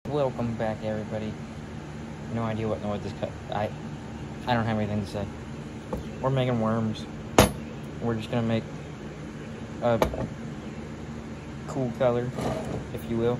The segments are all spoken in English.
Welcome back, everybody. No idea what noise is cut. I don't have anything to say. We're making worms. We're just gonna make a cool color, if you will.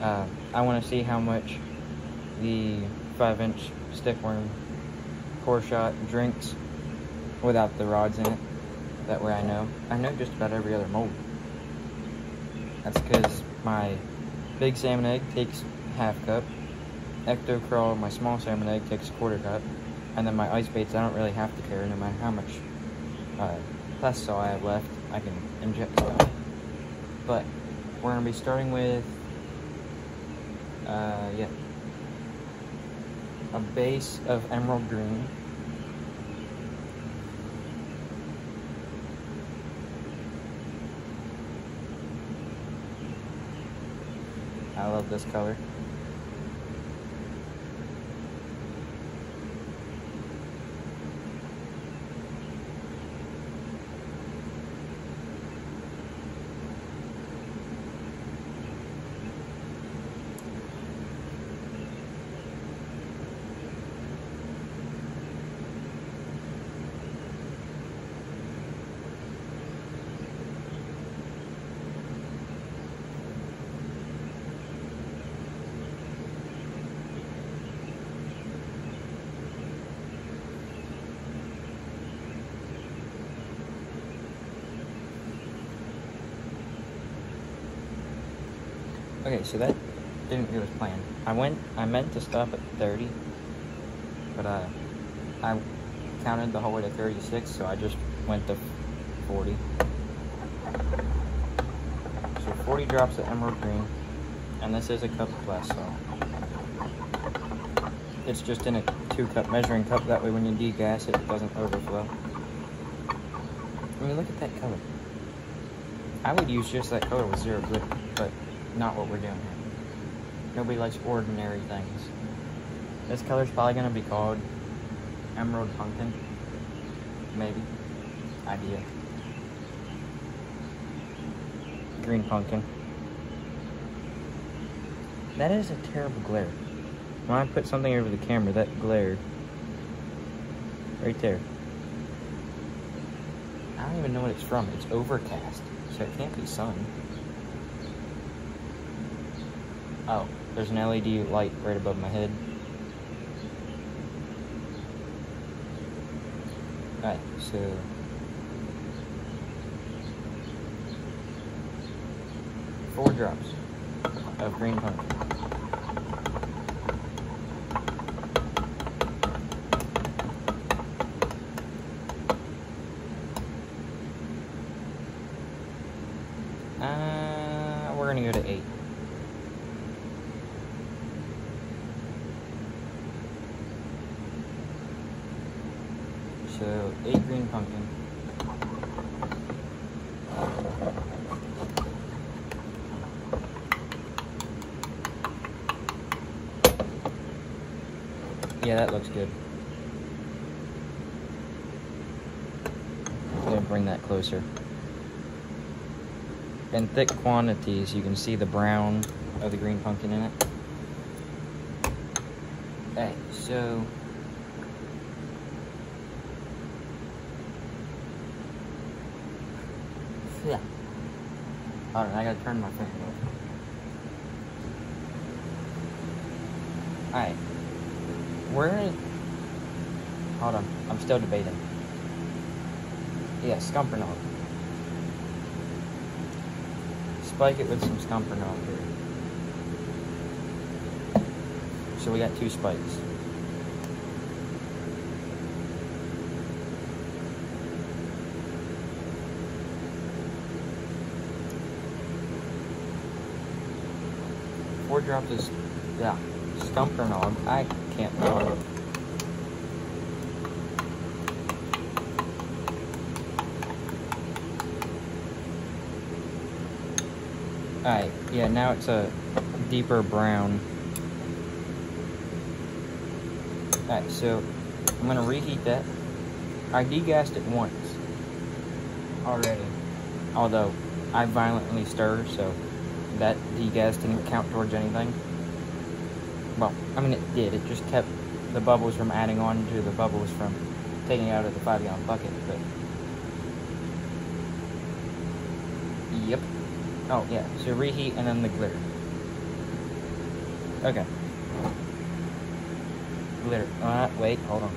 I want to see how much the 5-inch stickworm core shot drinks without the rods in it. That way I know just about every other mold. That's because my big salmon egg takes half cup. Ecto Crawl, my small salmon egg, takes a quarter cup. And then my ice baits, I don't really have to care. No matter how much plastisol I have left, I can inject stuff. But we're going to be starting with, a base of emerald green. I love this color. Okay, so that didn't go as planned. I meant to stop at 30, but I counted the whole way to 36, so I just went to 40. So 40 drops of emerald green, and this is a cup of plastisol. It's just in a 2-cup measuring cup, that way when you degas it, it doesn't overflow. I mean, look at that color. I would use just that color with 0 glitter, but not what we're doing here. Nobody likes ordinary things. This color's probably gonna be called Emerald Pumpkin. Maybe. Idea. Green Pumpkin. That is a terrible glare. When I put something over the camera, that glare right there. I don't even know what it's from. It's overcast, so it can't be sun. Oh, there's an LED light right above my head. Alright, so four drops of green pumpkin. We're gonna go to 8. So 8 green pumpkin. Yeah, that looks good. I'm gonna bring that closer. In thick quantities, you can see the brown of the green pumpkin in it. Okay, so yeah. Hold on, I gotta turn my fan off. Alright. Hold on, I'm still debating. Yeah, Scumpernong. Spike it with some Scumpernong here. So we got 2 spikes. Four drops is, yeah, Scumpernong. I can't talk. Alright, yeah, now it's a deeper brown. Alright, so I'm gonna reheat that. I degassed it once already, although I violently stir, so that degas didn't count towards anything. Well, I mean it did. It just kept the bubbles from adding on to the bubbles from taking it out of the 5-gallon bucket, but... Yep. Oh, yeah. So reheat and then the glitter. Okay. Glitter. Wait, hold on.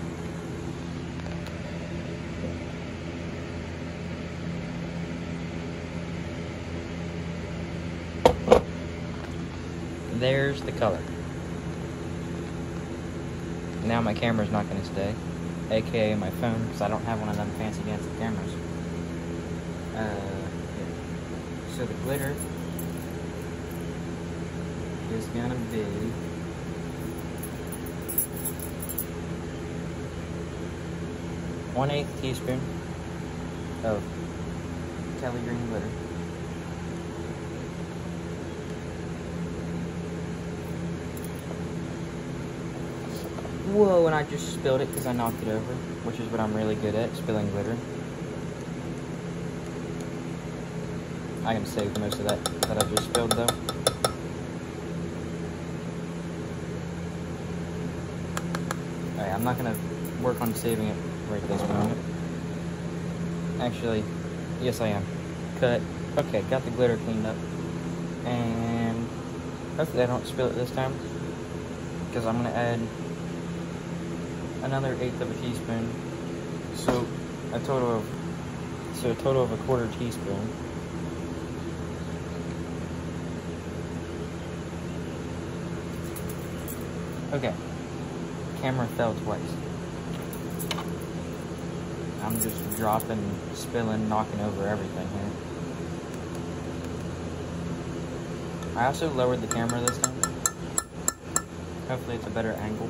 There's the color. Now my camera's not going to stay, aka my phone, because I don't have one of them fancy dancy cameras. So the glitter is going to be 1/8 teaspoon of Kelly Green glitter. Whoa, and I just spilled it because I knocked it over, which is what I'm really good at, spilling glitter. I can save most of that I just spilled though. Alright, I'm not going to work on saving it right this moment. Actually, yes I am. Cut. Okay, got the glitter cleaned up. And hopefully I don't spill it this time, because I'm going to add another 1/8 of a teaspoon, so a total of 1/4 teaspoon. Okay, camera fell twice. I'm just dropping, spilling, knocking over everything here. I also lowered the camera this time. Hopefully it's a better angle.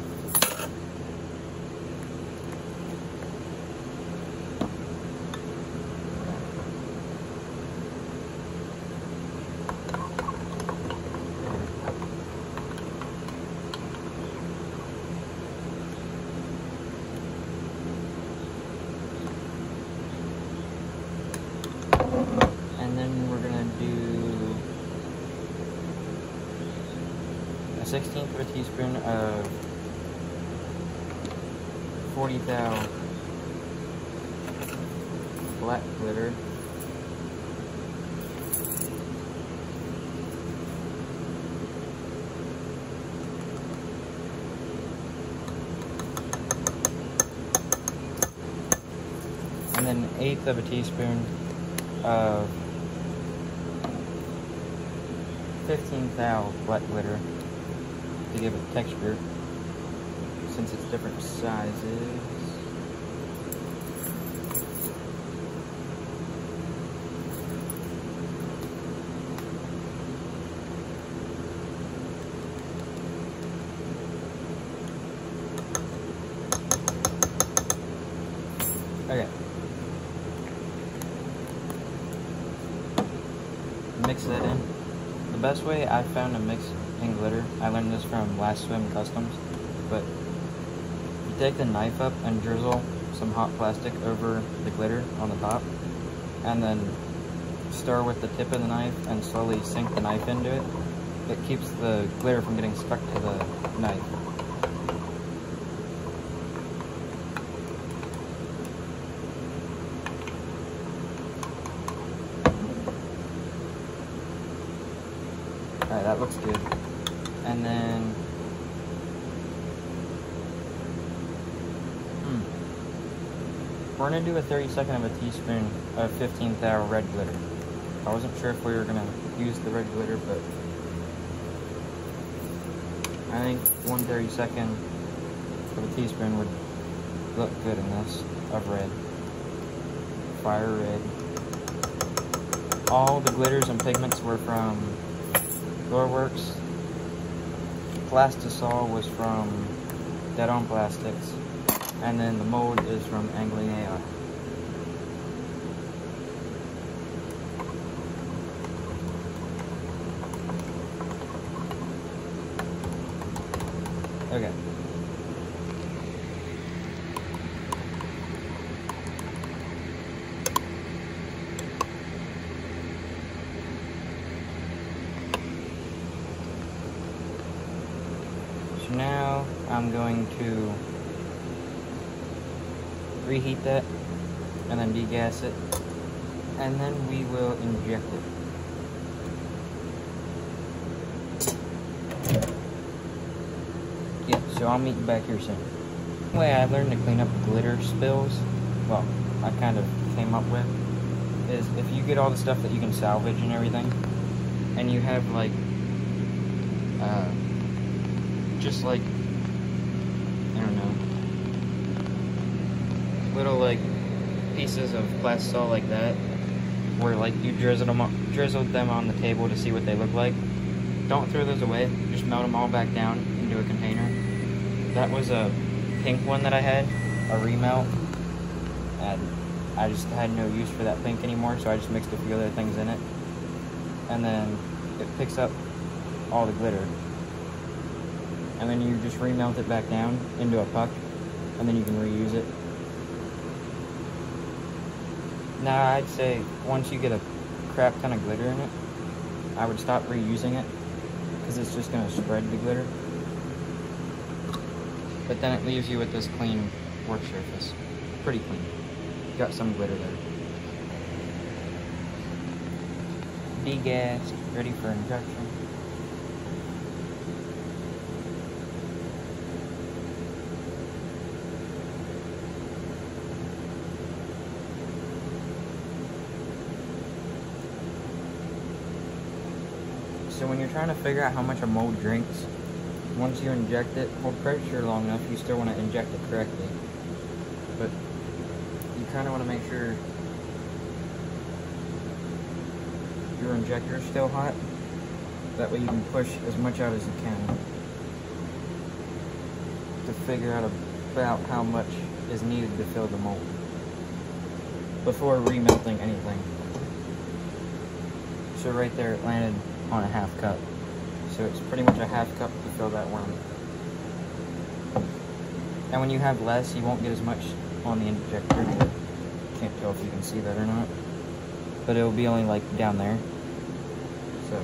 And then we're gonna do a 1/16 of a teaspoon of 40 thou black glitter. And then 1/8 of a teaspoon of 15 thou black glitter to give it texture, since it's different sizes. Okay. Mix that in. The best way I found to mix in glitter, I learned this from Last Swim Customs, but you take the knife up and drizzle some hot plastic over the glitter on the top, and then stir with the tip of the knife and slowly sink the knife into it. It keeps the glitter from getting stuck to the knife. Alright, that looks good. And then we're gonna do a 32nd of a teaspoon of 15 thou red glitter. I wasn't sure if we were gonna use the red glitter, but I think 1/32 of a teaspoon would look good in this of red. Fire red. All the glitters and pigments were from Gloryworks. Plastisol was from Dead On Plastics, and then the mold is from Angling AI. Okay. So now I'm going to reheat that and then degas it, and then we will inject it. Yeah, so I'll meet you back here soon. The way I learned to clean up glitter spills, well, I kind of came up with, is if you get all the stuff that you can salvage and everything, and you have like, just like, I don't know, little like pieces of plastisol like that, where like you drizzled them on the table to see what they look like. Don't throw those away, just melt them all back down into a container. That was a pink one that I had, a remelt, and I just had no use for that pink anymore, so I just mixed a few other things in it, and then it picks up all the glitter, and then you just remelt it back down into a puck, and then you can reuse it. Now I'd say once you get a crap ton of glitter in it, I would stop reusing it, because it's just going to spread the glitter. But then it leaves you with this clean work surface. Pretty clean. Got some glitter there. Degassed, ready for injection. So when you're trying to figure out how much a mold drinks, once you inject it, hold pressure long enough, you still want to inject it correctly. But you kind of want to make sure your injector is still hot. That way you can push as much out as you can to figure out about how much is needed to fill the mold before remelting anything. So right there it landed on a half cup. So it's pretty much a half cup to fill that worm. And when you have less, you won't get as much on the injector. Can't tell if you can see that or not. But it'll be only like down there. So.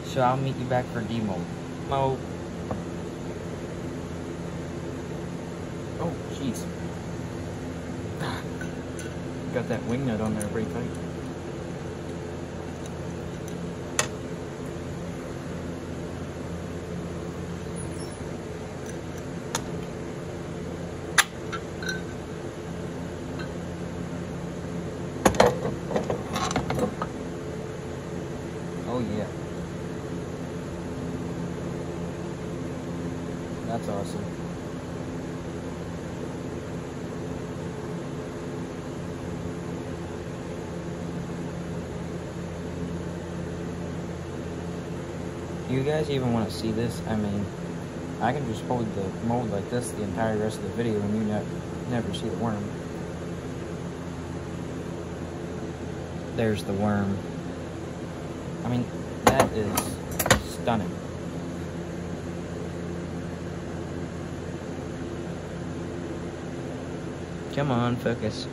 So I'll meet you back for demold. Oh, jeez. Got that wing nut on there pretty tight. Oh yeah. That's awesome. Do you guys even want to see this? I mean, I can just hold the mold like this the entire rest of the video and you never see the worm. There's the worm. I mean, that is stunning. Come on, focus.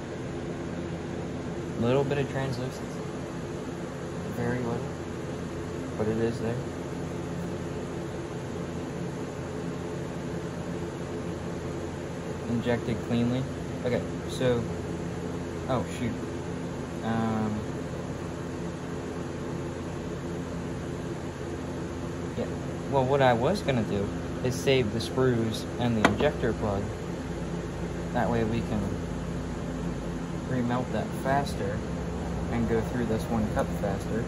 Little bit of translucency. Very little. But it is there. Injected cleanly. Okay, so... Oh, shoot. Yeah. Well, what I was going to do is save the screws and the injector plug. That way we can remelt that faster and go through this 1 cup faster.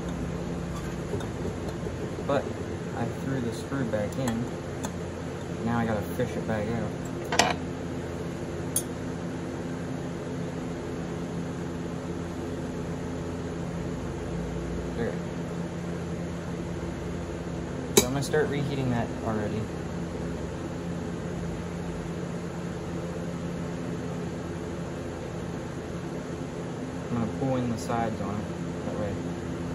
But I threw the screw back in. Now I gotta fish it back out. There. So I'm gonna start reheating that already. I'm going to pull in the sides on it, that way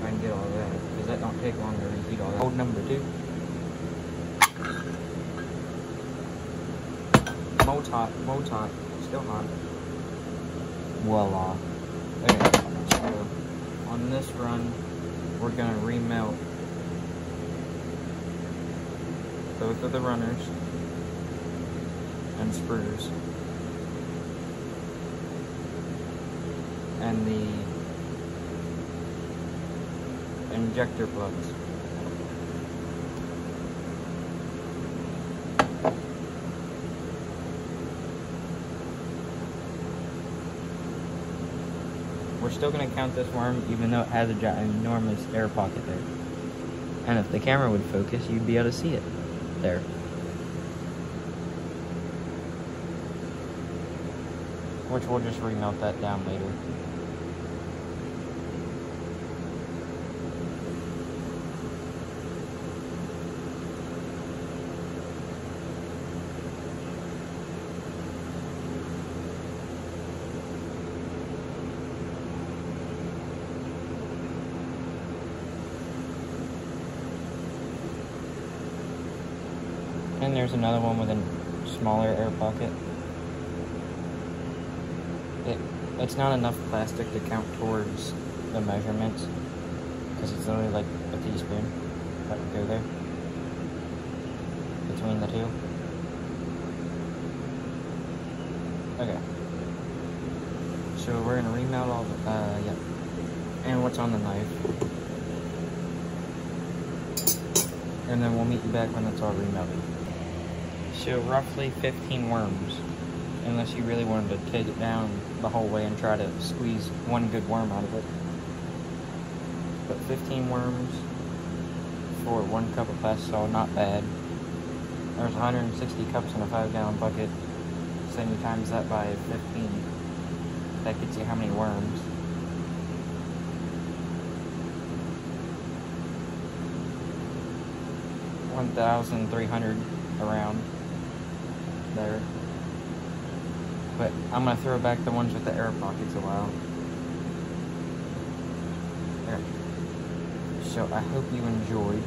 I can get all of that, because that don't take long to reheat all that. Mold number 2. it's hot. Well, it's hot. Still hot. Voila. Okay, so on this run, we're gonna remelt both of the runners and sprues and the injector plugs. We're still going to count this worm even though it has a ginormous air pocket there. And if the camera would focus, you'd be able to see it there. Which we'll just remelt that down later. And there's another one with a smaller air pocket. It's not enough plastic to count towards the measurements because it's only like a teaspoon that would go there between the two. Okay. So we're gonna remelt all the, yeah. And what's on the knife. And then we'll meet you back when it's all remelted. So roughly 15 worms, unless you really wanted to take it down the whole way and try to squeeze one good worm out of it. But 15 worms for 1 cup of plastic salt, not bad. There's 160 cups in a 5-gallon bucket, so then you times that by 15. That gets you how many worms? $1,300 around there. But I'm gonna throw back the ones with the air pockets a while. There. So I hope you enjoyed.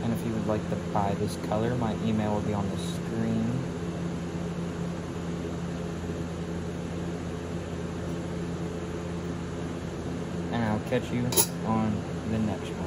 And if you would like to buy this color, my email will be on the screen. And I'll catch you on the next one.